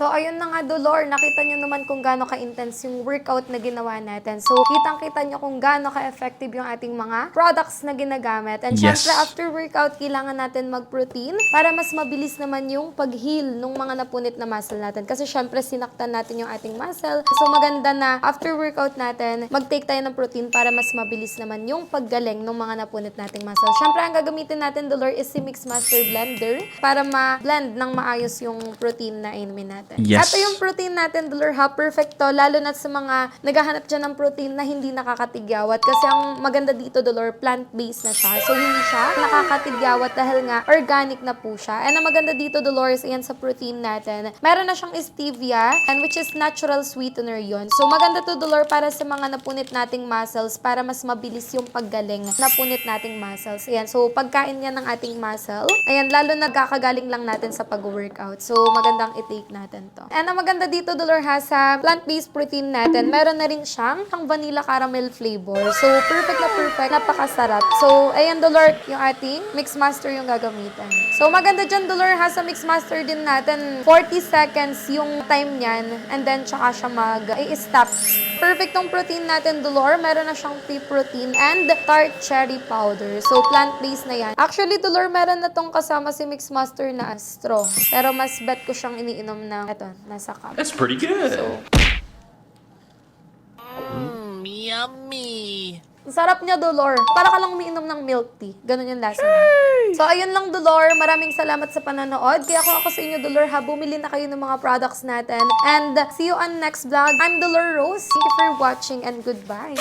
So, ayun na nga, Dolor. Nakita nyo naman kung gaano ka-intense yung workout na ginawa natin. So, kitang-kita nyo kung gaano ka-effective yung ating mga products na ginagamit. And Yes. syempre, after workout, kailangan natin mag-protein para mas mabilis naman yung pag-heal ng mga napunit na muscle natin. Kasi syempre, sinaktan natin yung ating muscle. So, maganda na after workout natin, mag-take tayo ng protein para mas mabilis naman yung paggaling ng mga napunit nating muscle. Syempre, ang gagamitin natin, Dolor, is si Mixmaster Blender para ma-blend ng maayos yung protein na inumin natin. Yes. Ito yung protein natin, Dolor, ha? Perfect to, lalo na sa mga naghahanap dyan ng protein na hindi nakakatigyawat. Kasi ang maganda dito, Dolor, plant-based na siya. So, hindi siya nakakatigyawat dahil nga organic na po siya. And ang maganda dito, Dolores, ayan sa protein natin, meron na siyang stevia, and which is natural sweetener yon. So, maganda to, Dolor, para sa mga napunit nating muscles, para mas mabilis yung paggaling napunit nating muscles. Ayan, so, pagkain yan ng ating muscle, ayan, lalo nagkakagaling lang natin sa pag-workout. So, magandang i-take natin to. And ang maganda dito, Dolor, ha, sa plant-based protein natin, meron na rin siyang vanilla caramel flavor. So, perfect, napakasarap. So, ayan, Dolor, yung ating Mixmaster yung gagamitin. So, maganda dyan, Dolor, ha, sa Mixmaster din natin, 40 seconds yung time niyan, and then tsaka siya mag-i-stop. Perfect tong protein natin, Dolor. Meron na siyang pea protein and tart cherry powder. So, plant-based na yan. Actually, Dolor, meron na tong kasama si Mixmaster na straw. Pero mas bet ko siyang iniinom ng, eto, nasa cup. That's pretty good. So, Yummy! ang sarap niya, Dolor. Para ka lang umiinom ng milk tea. Ganun yung lasa niya. So, ayun lang, Dolor. Maraming salamat sa panonood. Kaya kung ako sa inyo, Dolor, ha, bumili na kayo ng mga products natin. And see you on next vlog. I'm Dolor Rose. Thank you for watching and goodbye.